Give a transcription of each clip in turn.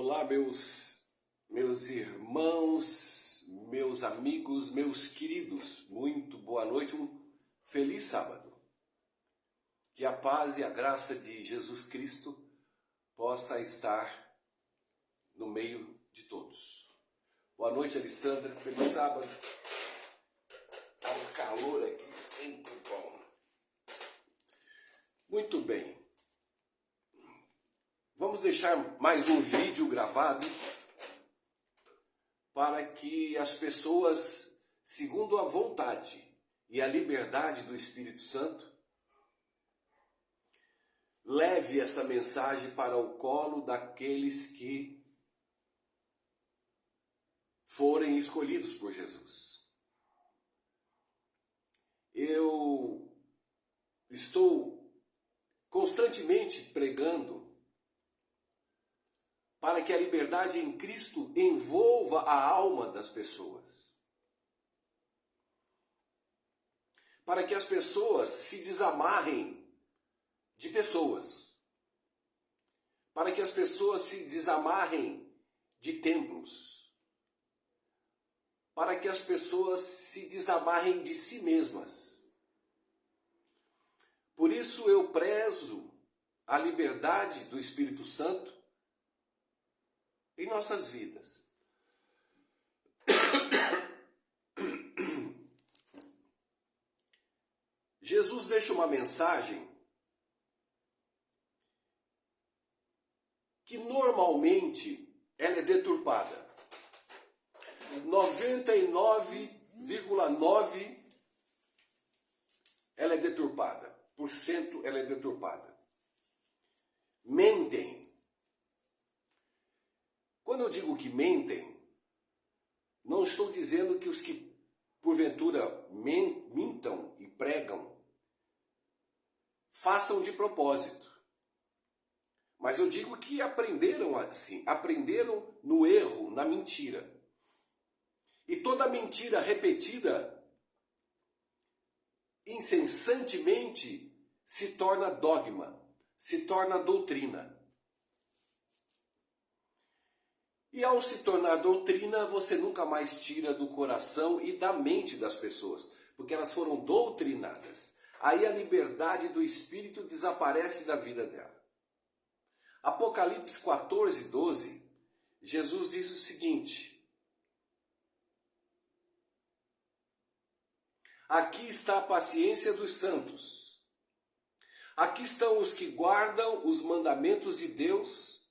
Olá, meus irmãos, meus amigos, meus queridos, muito boa noite, um feliz sábado. Que a paz e a graça de Jesus Cristo possa estar no meio de todos. Boa noite, Alessandra, feliz sábado. Tá um calor aqui, muito bom. Muito bem. Vamos deixar mais um vídeo gravado para que as pessoas, segundo a vontade e a liberdade do Espírito Santo, leve essa mensagem para o colo daqueles que forem escolhidos por Jesus. Eu estou constantemente pregando para que a liberdade em Cristo envolva a alma das pessoas. Para que as pessoas se desamarrem de pessoas. Para que as pessoas se desamarrem de templos. Para que as pessoas se desamarrem de si mesmas. Por isso eu prezo a liberdade do Espírito Santo em nossas vidas. Jesus deixa uma mensagem que normalmente ela é deturpada. 99,9% ela é deturpada. Ela é deturpada. Mentem. Quando eu digo que mentem, não estou dizendo que os que porventura mintam e pregam façam de propósito. Mas eu digo que aprenderam assim, aprenderam no erro, na mentira. E toda mentira repetida incessantemente se torna dogma, se torna doutrina. E ao se tornar doutrina, você nunca mais tira do coração e da mente das pessoas, porque elas foram doutrinadas. Aí a liberdade do Espírito desaparece da vida dela. Apocalipse 14:12, Jesus diz o seguinte: aqui está a paciência dos santos. Aqui estão os que guardam os mandamentos de Deus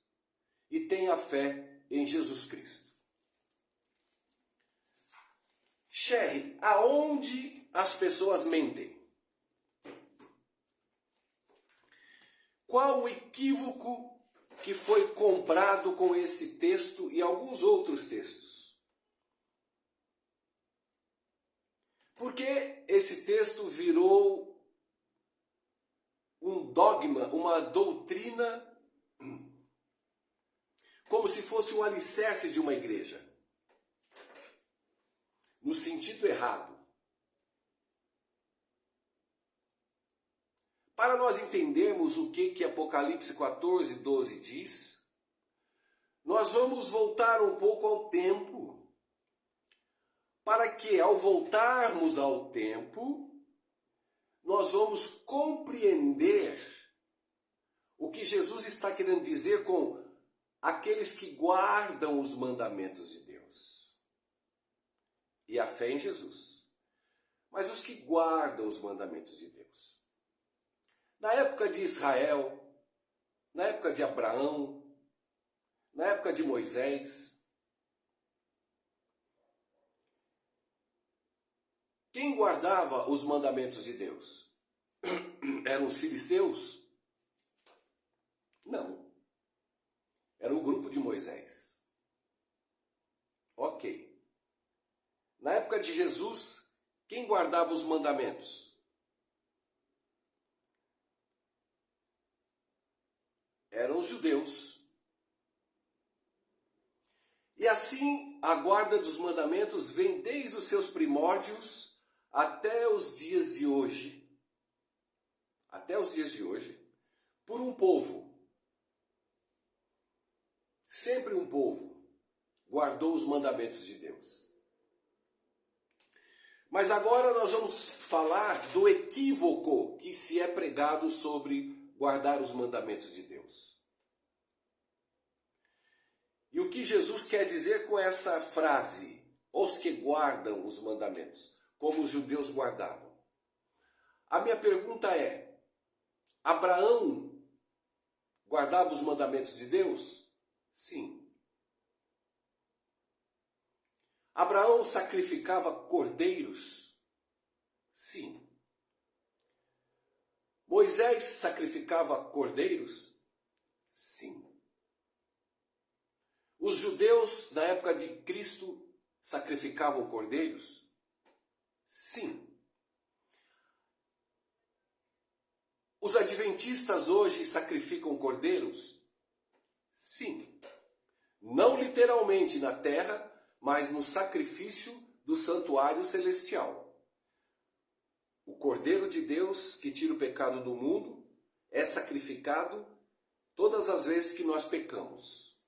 e têm a fé em Jesus Cristo. Sherry, aonde as pessoas mentem? Qual o equívoco que foi comprado com esse texto e alguns outros textos? Porque esse texto virou um dogma, uma doutrina, como se fosse um alicerce de uma igreja, no sentido errado. Para nós entendermos o que Apocalipse 14:12 diz, nós vamos voltar um pouco ao tempo, para que ao voltarmos ao tempo, nós vamos compreender o que Jesus está querendo dizer com aqueles que guardam os mandamentos de Deus e a fé em Jesus. Mas os que guardam os mandamentos de Deus. Na época de Israel, na época de Abraão, na época de Moisés, quem guardava os mandamentos de Deus? Eram os filisteus? Não. Era o grupo de Moisés. Ok. Na época de Jesus, quem guardava os mandamentos? Eram os judeus. E assim, a guarda dos mandamentos vem desde os seus primórdios até os dias de hoje. Até os dias de hoje, por um povo sempre um povo guardou os mandamentos de Deus. Mas agora nós vamos falar do equívoco que se é pregado sobre guardar os mandamentos de Deus. E o que Jesus quer dizer com essa frase, os que guardam os mandamentos, como os judeus guardavam? A minha pergunta é, Abraão guardava os mandamentos de Deus? Sim. Abraão sacrificava cordeiros? Sim. Moisés sacrificava cordeiros? Sim. Os judeus na época de Cristo sacrificavam cordeiros? Sim. Os adventistas hoje sacrificam cordeiros? Sim. Não literalmente na terra, mas no sacrifício do santuário celestial. O Cordeiro de Deus que tira o pecado do mundo é sacrificado todas as vezes que nós pecamos.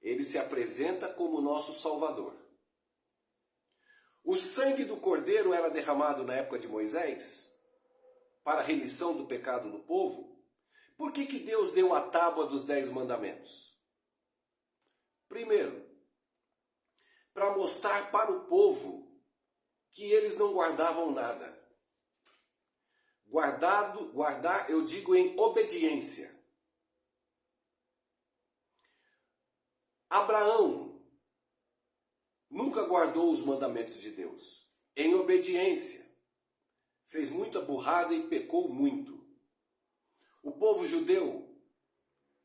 Ele se apresenta como nosso Salvador. O sangue do Cordeiro era derramado na época de Moisés para a remissão do pecado do povo. Por que Deus deu a tábua dos 10 mandamentos? Primeiro, para mostrar para o povo que eles não guardavam nada. Guardar, eu digo em obediência. Abraão nunca guardou os mandamentos de Deus. Em obediência. Fez muita burrada e pecou muito. O povo judeu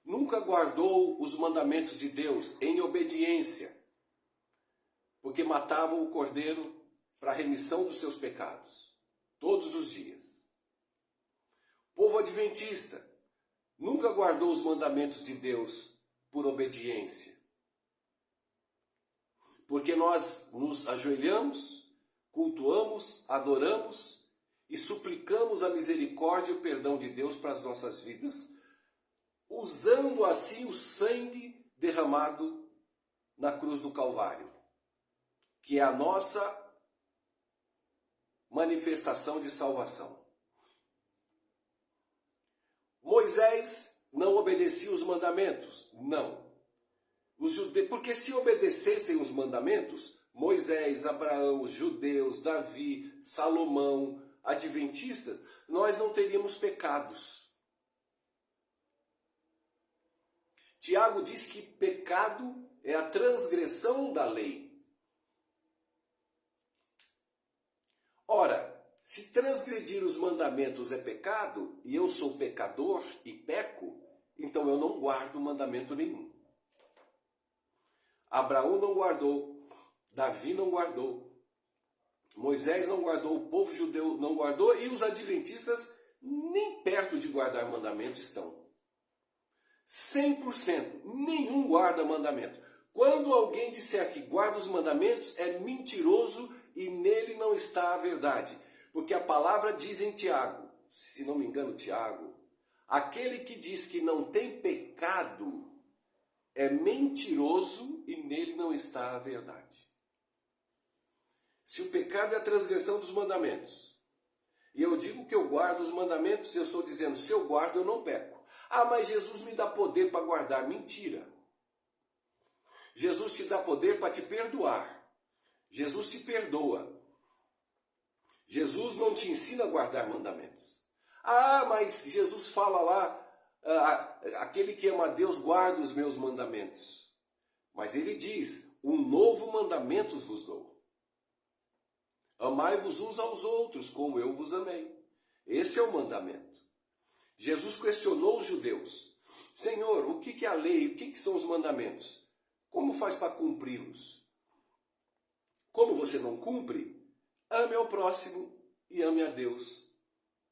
nunca guardou os mandamentos de Deus em obediência, porque matavam o cordeiro para a remissão dos seus pecados, todos os dias. O povo adventista nunca guardou os mandamentos de Deus por obediência, porque nós nos ajoelhamos, cultuamos, adoramos e suplicamos a misericórdia e o perdão de Deus para as nossas vidas, usando assim o sangue derramado na cruz do Calvário, que é a nossa manifestação de salvação. Moisés não obedecia os mandamentos? Não. Porque se obedecessem os mandamentos, Moisés, Abraão, os judeus, Davi, Salomão, adventistas, nós não teríamos pecados. Tiago diz que pecado é a transgressão da lei. Ora, se transgredir os mandamentos é pecado, e eu sou pecador e peco, então eu não guardo mandamento nenhum. Abraão não guardou, Davi não guardou, Moisés não guardou, o povo judeu não guardou, e os adventistas nem perto de guardar mandamento estão. 100%, nenhum guarda mandamento. Quando alguém disser que guarda os mandamentos, é mentiroso e nele não está a verdade. Porque a palavra diz em Tiago, se não me engano Tiago, aquele que diz que não tem pecado é mentiroso e nele não está a verdade. Se o pecado é a transgressão dos mandamentos, e eu digo que eu guardo os mandamentos, eu estou dizendo, se eu guardo, eu não peco. Ah, mas Jesus me dá poder para guardar. Mentira. Jesus te dá poder para te perdoar. Jesus te perdoa. Jesus não te ensina a guardar mandamentos. Ah, mas Jesus fala lá, aquele que ama a Deus guarda os meus mandamentos. Mas ele diz, um novo mandamento vos dou. Amai-vos uns aos outros, como eu vos amei. Esse é o mandamento. Jesus questionou os judeus. Senhor, o que é a lei? O que são os mandamentos? Como faz para cumpri-los? Como você não cumpre, ame ao próximo e ame a Deus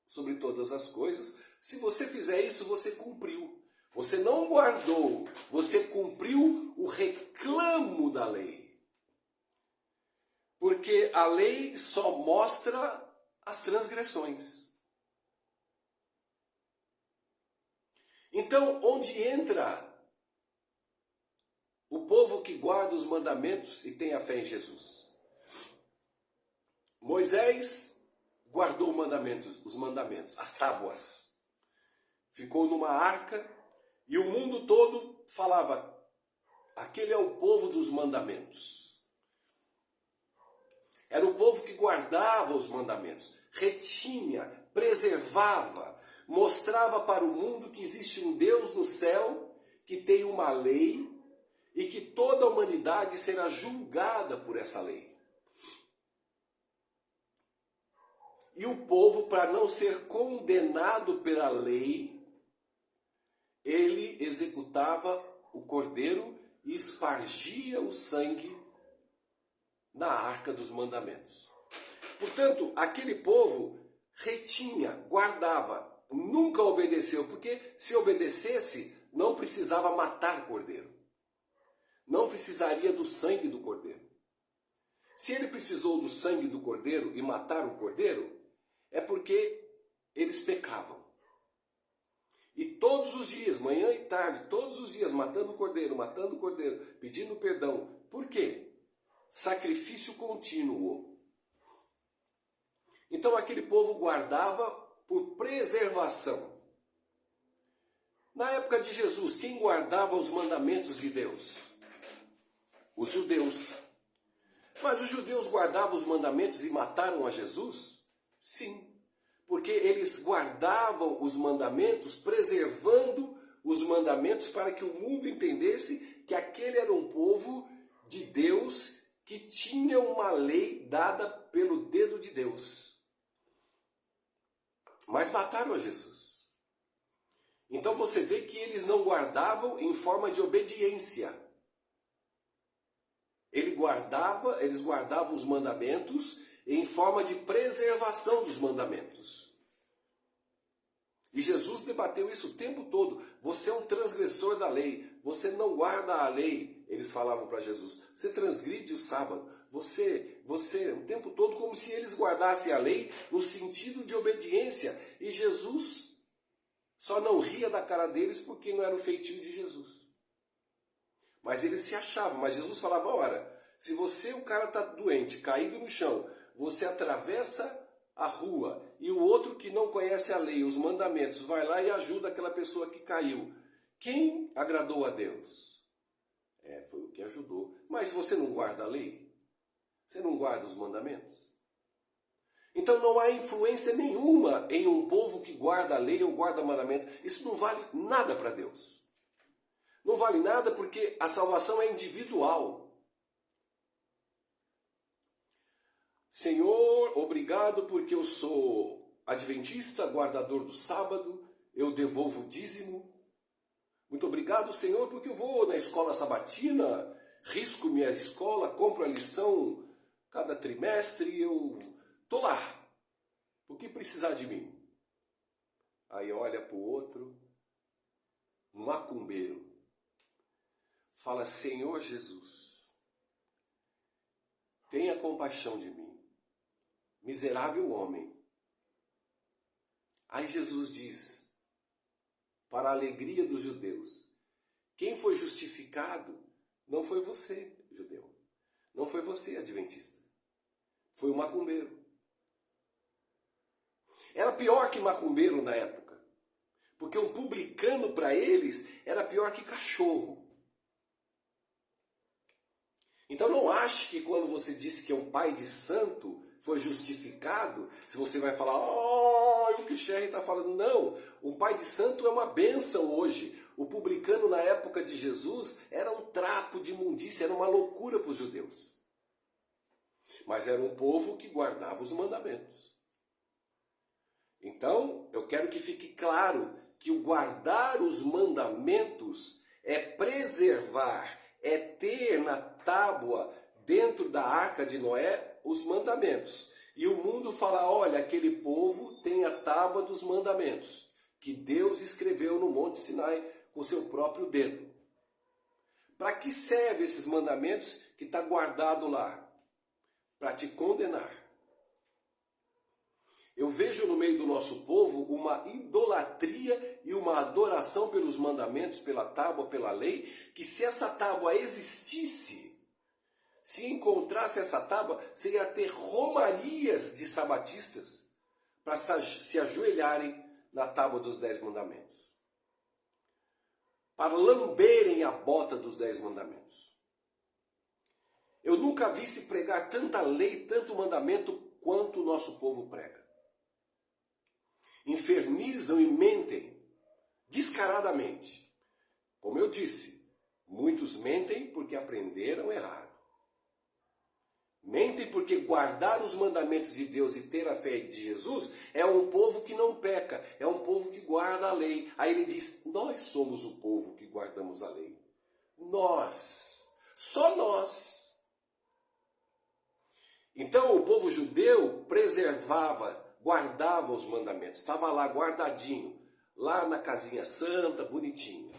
sobre todas as coisas. Se você fizer isso, você cumpriu. Você não guardou, você cumpriu o reclamo da lei. Porque a lei só mostra as transgressões. Então, onde entra o povo que guarda os mandamentos e tem a fé em Jesus. Moisés guardou os mandamentos, as tábuas. Ficou numa arca e o mundo todo falava: aquele é o povo dos mandamentos. Era o povo que guardava os mandamentos, retinha, preservava, mostrava para o mundo que existe um Deus no céu, que tem uma lei e que toda a humanidade será julgada por essa lei. E o povo, para não ser condenado pela lei, ele executava o cordeiro e espargia o sangue na arca dos mandamentos. Portanto, aquele povo retinha, guardava, nunca obedeceu, porque se obedecesse, não precisava matar cordeiro. Não precisaria do sangue do cordeiro. Se ele precisou do sangue do cordeiro e matar o cordeiro, é porque eles pecavam. E todos os dias, manhã e tarde, todos os dias, matando o cordeiro, pedindo perdão. Por quê? Sacrifício contínuo. Então aquele povo guardava por preservação. Na época de Jesus, quem guardava os mandamentos de Deus? Os judeus. Mas os judeus guardavam os mandamentos e mataram a Jesus? Sim. Porque eles guardavam os mandamentos, preservando os mandamentos para que o mundo entendesse que aquele era um povo de Deus que tinha uma lei dada pelo dedo de Deus. Mas mataram a Jesus. Então você vê que eles não guardavam em forma de obediência. Eles guardavam os mandamentos em forma de preservação dos mandamentos. E Jesus debateu isso o tempo todo. Você é um transgressor da lei. Você não guarda a lei. Eles falavam para Jesus. Você transgride o sábado. Você, o tempo todo, como se eles guardassem a lei no sentido de obediência. E Jesus só não ria da cara deles porque não era o feitio de Jesus. Mas eles se achavam. Mas Jesus falava: ora, se o cara está doente, caído no chão, você atravessa a rua e o outro que não conhece a lei, os mandamentos, vai lá e ajuda aquela pessoa que caiu. Quem agradou a Deus? Foi o que ajudou. Mas você não guarda a lei? Você não guarda os mandamentos? Então não há influência nenhuma em um povo que guarda a lei ou guarda mandamento. Isso não vale nada para Deus. Não vale nada porque a salvação é individual. Senhor, obrigado porque eu sou adventista, guardador do sábado, eu devolvo o dízimo. Muito obrigado, Senhor, porque eu vou na escola sabatina, risco minha escola, compro a lição cada trimestre, eu estou lá. O que precisar de mim? Aí olha para o outro, um macumbeiro, fala: Senhor Jesus, tenha compaixão de mim, miserável homem. Aí Jesus diz, para a alegria dos judeus, quem foi justificado não foi você, judeu. Não foi você, adventista. Foi o macumbeiro. Era pior que macumbeiro na época. Porque um publicano para eles era pior que cachorro. Então não ache que quando você disse que é um pai de santo, foi justificado, se você vai falar: o que o Sherry está falando. Não, o pai de santo é uma bênção hoje. O publicano na época de Jesus era um trapo de imundícia, era uma loucura para os judeus. Mas era um povo que guardava os mandamentos. Então, eu quero que fique claro que o guardar os mandamentos é preservar, é ter na tábua, dentro da arca de Noé, os mandamentos. E o mundo fala: olha, aquele povo tem a tábua dos mandamentos, que Deus escreveu no Monte Sinai com seu próprio dedo. Para que serve esses mandamentos que está guardado lá? Para te condenar. Eu vejo no meio do nosso povo uma idolatria e uma adoração pelos mandamentos, pela tábua, pela lei, que se essa tábua existisse, se encontrasse essa tábua, seria ter romarias de sabatistas para se ajoelharem na tábua dos 10 mandamentos, para lamberem a bota dos 10 mandamentos. Eu nunca vi se pregar tanta lei, tanto mandamento, quanto o nosso povo prega. Infernizam e mentem descaradamente. Como eu disse, muitos mentem porque aprenderam errado. Mentem porque guardar os mandamentos de Deus e ter a fé de Jesus é um povo que não peca, é um povo que guarda a lei. Aí ele diz, nós somos o povo que guardamos a lei. Nós, só nós. Então o povo judeu preservava, guardava os mandamentos, estava lá guardadinho, lá na casinha santa, bonitinho.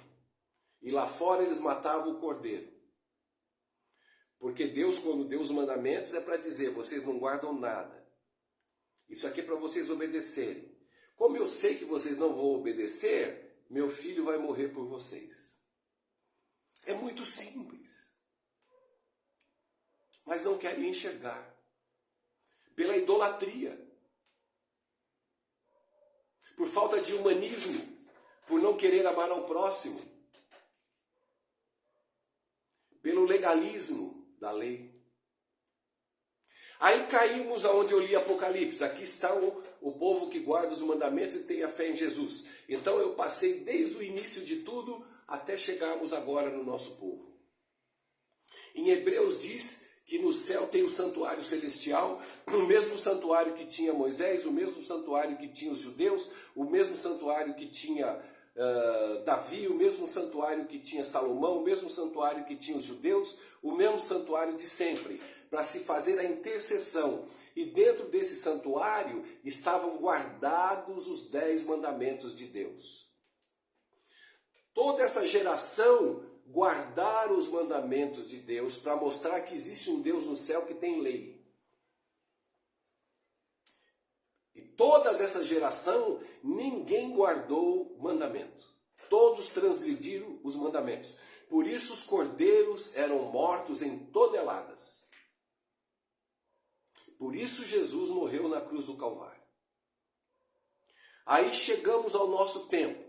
E lá fora eles matavam o cordeiro. Porque Deus, quando deu os mandamentos, é para dizer, vocês não guardam nada. Isso aqui é para vocês obedecerem. Como eu sei que vocês não vão obedecer, meu filho vai morrer por vocês. É muito simples. Mas não querem enxergar. Pela idolatria. Por falta de humanismo, por não querer amar ao próximo, pelo legalismo da lei. Aí caímos aonde eu li Apocalipse, aqui está o povo que guarda os mandamentos e tem a fé em Jesus. Então eu passei desde o início de tudo até chegarmos agora no nosso povo. Em Hebreus diz que no céu tem o santuário celestial, o mesmo santuário que tinha Moisés, o mesmo santuário que tinha os judeus, o mesmo santuário que tinha Davi, o mesmo santuário que tinha Salomão, o mesmo santuário que tinha os judeus, o mesmo santuário de sempre, para se fazer a intercessão. E dentro desse santuário estavam guardados os 10 mandamentos de Deus. Toda essa geração guardar os mandamentos de Deus para mostrar que existe um Deus no céu que tem lei. E toda essa geração, ninguém guardou mandamento. Todos transgrediram os mandamentos. Por isso os cordeiros eram mortos em toneladas. Por isso Jesus morreu na cruz do Calvário. Aí chegamos ao nosso tempo.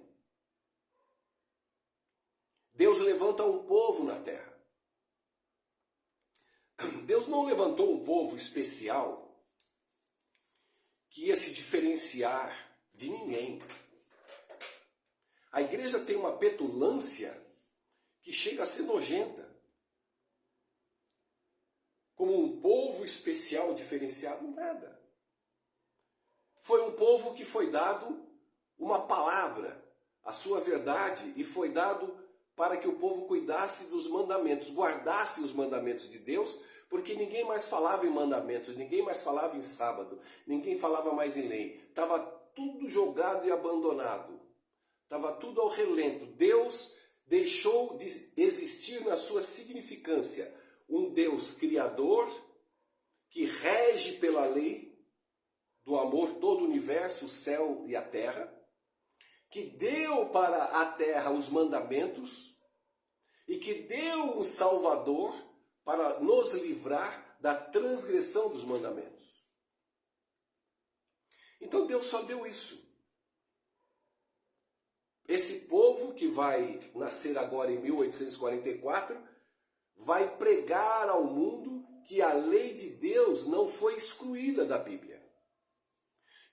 Deus levanta um povo na terra. Deus não levantou um povo especial que ia se diferenciar de ninguém. A igreja tem uma petulância que chega a ser nojenta. Como um povo especial diferenciado, nada. Foi um povo que foi dado uma palavra, a sua verdade, e foi dado para que o povo cuidasse dos mandamentos, guardasse os mandamentos de Deus, porque ninguém mais falava em mandamentos, ninguém mais falava em sábado, ninguém falava mais em lei. Estava tudo jogado e abandonado. Estava tudo ao relento. Deus deixou de existir na sua significância. Um Deus criador, que rege pela lei do amor todo o universo, o céu e a terra, que deu para a terra os mandamentos e que deu um Salvador para nos livrar da transgressão dos mandamentos. Então Deus só deu isso. Esse povo que vai nascer agora em 1844 vai pregar ao mundo que a lei de Deus não foi excluída da Bíblia.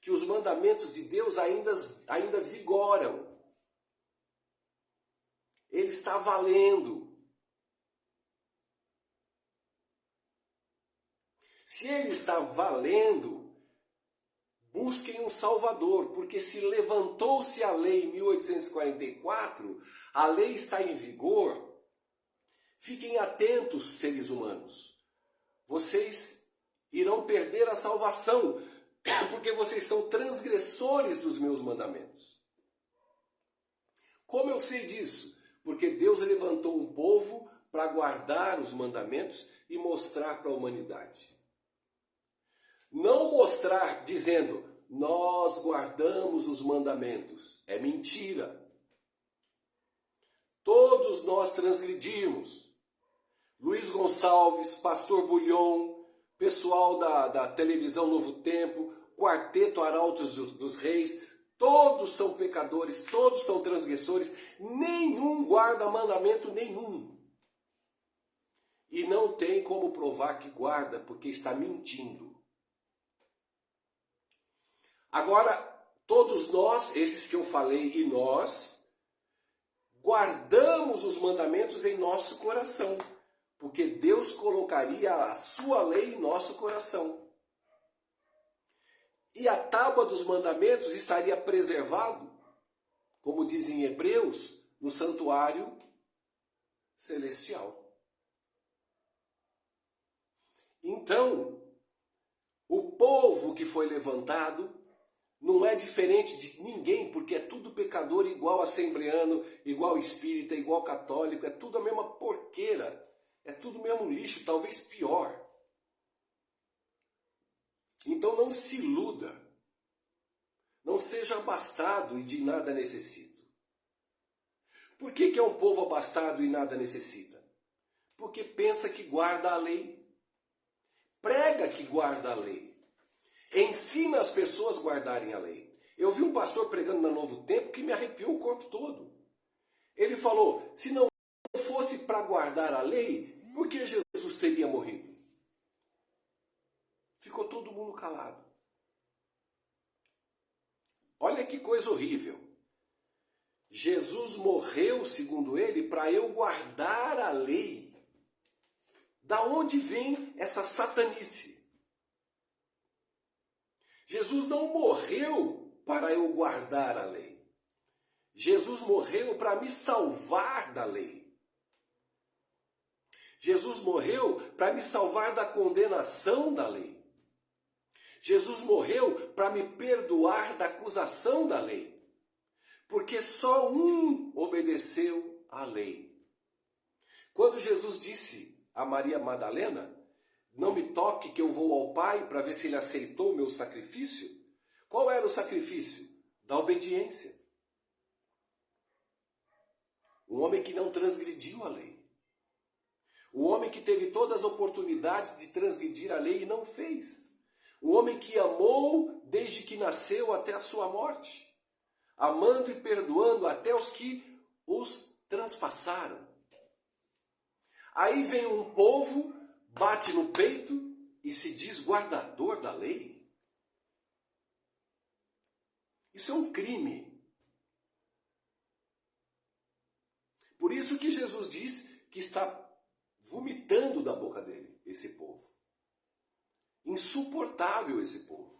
Que os mandamentos de Deus ainda vigoram. Ele está valendo. Se ele está valendo, busquem um Salvador, porque se levantou-se a lei em 1844, a lei está em vigor. Fiquem atentos, seres humanos. Vocês irão perder a salvação, porque vocês são transgressores dos meus mandamentos. Como eu sei disso? Porque Deus levantou um povo para guardar os mandamentos e mostrar para a humanidade. Não mostrar dizendo, nós guardamos os mandamentos. É mentira. Todos nós transgredimos. Luiz Gonçalves, Pastor Bulhon, pessoal da televisão Novo Tempo, Quarteto Arautos dos Reis, todos são pecadores, todos são transgressores, nenhum guarda mandamento nenhum. E não tem como provar que guarda, porque está mentindo. Agora, todos nós, esses que eu falei, e nós, guardamos os mandamentos em nosso coração, porque Deus colocaria a sua lei em nosso coração. E a tábua dos mandamentos estaria preservado, como dizem Hebreus, no santuário celestial. Então, o povo que foi levantado não é diferente de ninguém, porque é tudo pecador, igual assembleano, igual espírita, igual católico, é tudo a mesma porqueira, é tudo o mesmo lixo, talvez pior. Então não se iluda, não seja abastado e de nada necessita. Por que é um povo abastado e nada necessita? Porque pensa que guarda a lei, prega que guarda a lei, ensina as pessoas a guardarem a lei. Eu vi um pastor pregando no Novo Tempo que me arrepiou o corpo todo. Ele falou, se não fosse para guardar a lei, por que Jesus teria morrido? Ficou todo mundo calado. Olha que coisa horrível. Jesus morreu, segundo ele, para eu guardar a lei. Da onde vem essa satanice? Jesus não morreu para eu guardar a lei. Jesus morreu para me salvar da lei. Jesus morreu para me salvar da condenação da lei. Jesus morreu para me perdoar da acusação da lei. Porque só um obedeceu à lei. Quando Jesus disse a Maria Madalena, não me toque que eu vou ao Pai para ver se ele aceitou o meu sacrifício. Qual era o sacrifício? Da obediência. Um homem que não transgrediu a lei. O homem que teve todas as oportunidades de transgredir a lei e não fez. O homem que amou desde que nasceu até a sua morte. Amando e perdoando até os que os transpassaram. Aí vem um povo, bate no peito e se diz guardador da lei. Isso é um crime. Por isso que Jesus diz que está vomitando da boca dele esse povo. Insuportável esse povo.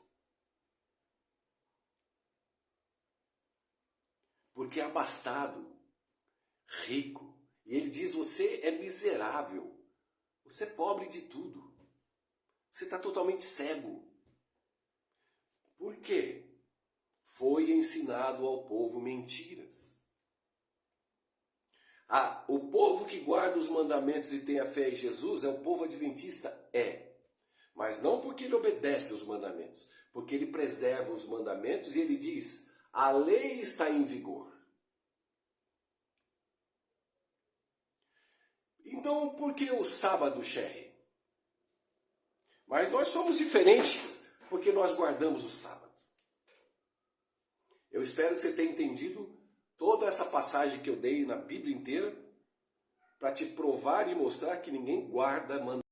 Porque é abastado, rico. E ele diz, você é miserável. Você é pobre de tudo. Você está totalmente cego. Por quê? Foi ensinado ao povo mentiras. O povo que guarda os mandamentos e tem a fé em Jesus é o povo adventista? É. Mas não porque ele obedece os mandamentos. Porque ele preserva os mandamentos e ele diz, a lei está em vigor. Então, por que o sábado, Sherry? Mas nós somos diferentes porque nós guardamos o sábado. Eu espero que você tenha entendido toda essa passagem que eu dei na Bíblia inteira para te provar e mostrar que ninguém guarda mandamento.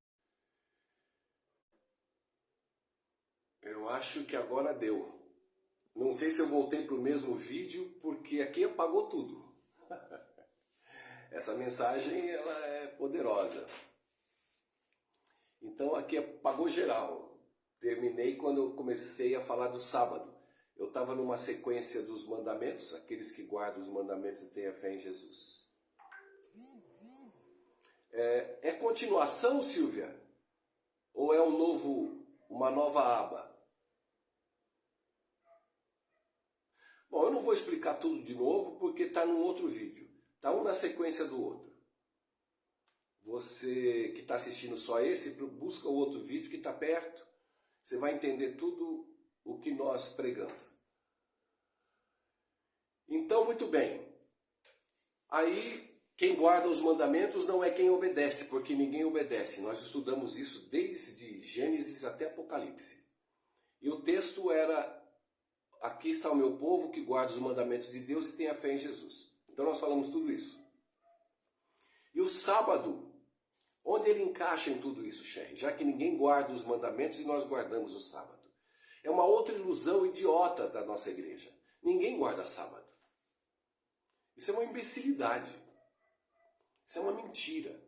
Eu acho que agora deu. Não sei se eu voltei para o mesmo vídeo porque aqui apagou tudo. Essa mensagem ela é poderosa. Então aqui apagou geral. Terminei quando eu comecei a falar do sábado. Eu estava numa sequência dos mandamentos, aqueles que guardam os mandamentos e têm a fé em Jesus. É continuação, Silvia? Ou é uma nova aba? Bom, eu não vou explicar tudo de novo porque está num outro vídeo. Está um na sequência do outro. Você que está assistindo só esse, busca o outro vídeo que está perto. Você vai entender tudo o que nós pregamos. Então, muito bem. Aí, quem guarda os mandamentos não é quem obedece, porque ninguém obedece. Nós estudamos isso desde Gênesis até Apocalipse. E o texto era: aqui está o meu povo que guarda os mandamentos de Deus e tem a fé em Jesus. Então nós falamos tudo isso. E o sábado, onde ele encaixa em tudo isso, Sherry? Já que ninguém guarda os mandamentos e nós guardamos o sábado. É uma outra ilusão idiota da nossa igreja. Ninguém guarda sábado. Isso é uma imbecilidade. Isso é uma mentira.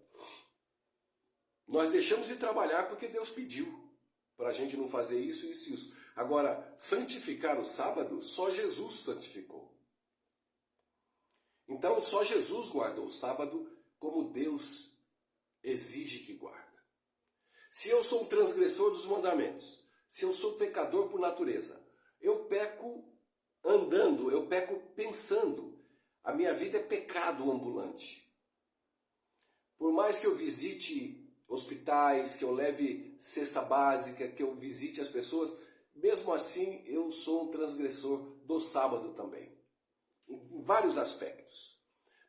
Nós deixamos de trabalhar porque Deus pediu para a gente não fazer isso, isso e isso. Agora, santificar o sábado, só Jesus santificou. Então, só Jesus guardou o sábado como Deus exige que guarda. Se eu sou um transgressor dos mandamentos, se eu sou pecador por natureza, eu peco andando, eu peco pensando. A minha vida é pecado ambulante. Por mais que eu visite hospitais, que eu leve cesta básica, que eu visite as pessoas, mesmo assim eu sou um transgressor do sábado também. Em vários aspectos.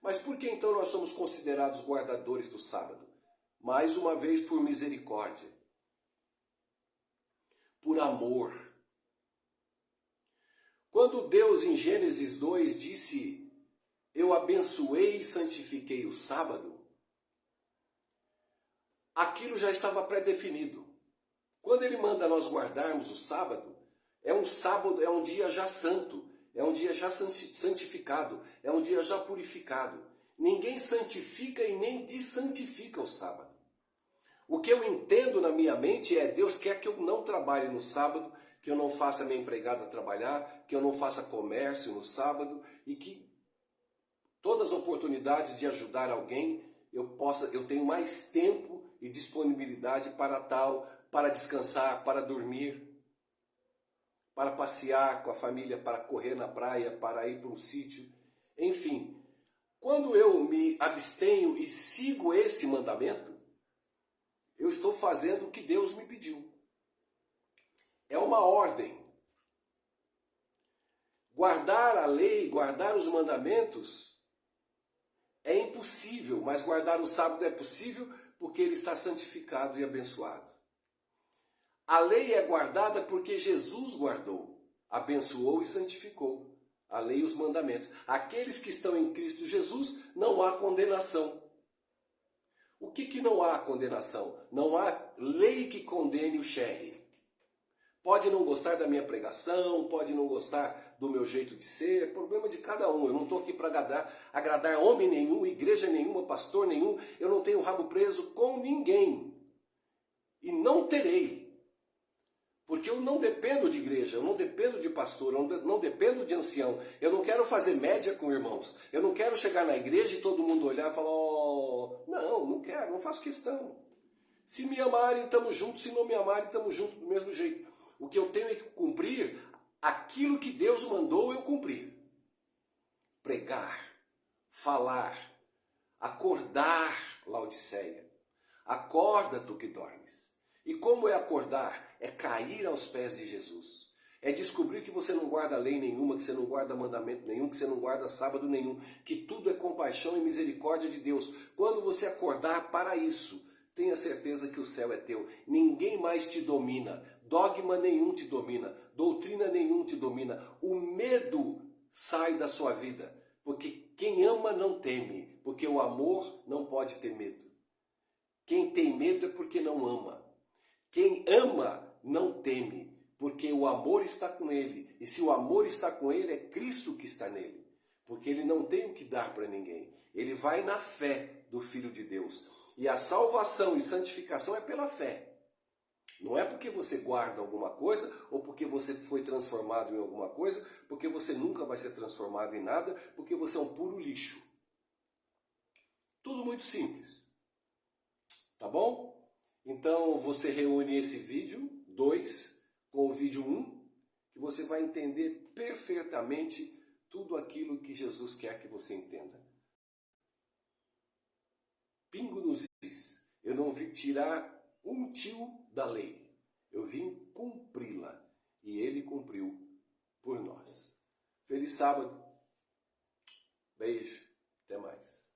Mas por que então nós somos considerados guardadores do sábado? Mais uma vez, por misericórdia. Por amor. Quando Deus em Gênesis 2 disse: eu abençoei e santifiquei o sábado, aquilo já estava pré-definido. Quando ele manda nós guardarmos o sábado, é um dia já santo, é um dia já santificado, é um dia já purificado. Ninguém santifica e nem desantifica o sábado. O que eu entendo na minha mente é: Deus quer que eu não trabalhe no sábado, que eu não faça minha empregada trabalhar, que eu não faça comércio no sábado e que todas as oportunidades de ajudar alguém eu tenho mais tempo e disponibilidade para tal, para descansar, para dormir, para passear com a família, para correr na praia, para ir para um sítio, enfim. Quando eu me abstenho e sigo esse mandamento, eu estou fazendo o que Deus me pediu. É uma ordem. Guardar a lei, guardar os mandamentos é impossível, mas guardar o sábado é possível porque ele está santificado e abençoado. A lei é guardada porque Jesus guardou, abençoou e santificou a lei e os mandamentos. Aqueles que estão em Cristo Jesus, não há condenação. O que não há condenação? Não há lei que condene o Sherry. Pode não gostar da minha pregação, pode não gostar do meu jeito de ser, é problema de cada um. Eu não estou aqui para agradar homem nenhum, igreja nenhuma, pastor nenhum. Eu não tenho rabo preso com ninguém. E não terei. Porque eu não dependo de igreja, eu não dependo de pastor, eu não dependo de ancião. Eu não quero fazer média com irmãos. Eu não quero chegar na igreja e todo mundo olhar e falar: oh, não quero, não faço questão. Se me amarem, estamos juntos. Se não me amarem, estamos juntos do mesmo jeito. O que eu tenho é que cumprir aquilo que Deus mandou eu cumprir. Pregar, falar, acordar, Laodiceia. Acorda, tu que dormes. E como é acordar? É cair aos pés de Jesus. É descobrir que você não guarda lei nenhuma, que você não guarda mandamento nenhum, que você não guarda sábado nenhum, que tudo é compaixão e misericórdia de Deus. Quando você acordar para isso, tenha certeza que o céu é teu. Ninguém mais te domina. Dogma nenhum te domina. Doutrina nenhum te domina. O medo sai da sua vida. Porque quem ama não teme. Porque o amor não pode ter medo. Quem tem medo é porque não ama. Quem ama não teme. Porque o amor está com ele. E se o amor está com ele, é Cristo que está nele. Porque ele não tem o que dar para ninguém. Ele vai na fé do Filho de Deus. E a salvação e santificação é pela fé. Não é porque você guarda alguma coisa ou porque você foi transformado em alguma coisa, porque você nunca vai ser transformado em nada, porque você é um puro lixo. Tudo muito simples. Tá bom? Então você reúne esse vídeo 2 com o vídeo 1, que você vai entender perfeitamente tudo aquilo que Jesus quer que você entenda. Pingo nos is. Eu não vim tirar um tio da lei. Eu vim cumpri-la. E ele cumpriu. Feliz sábado. Beijo. Até mais.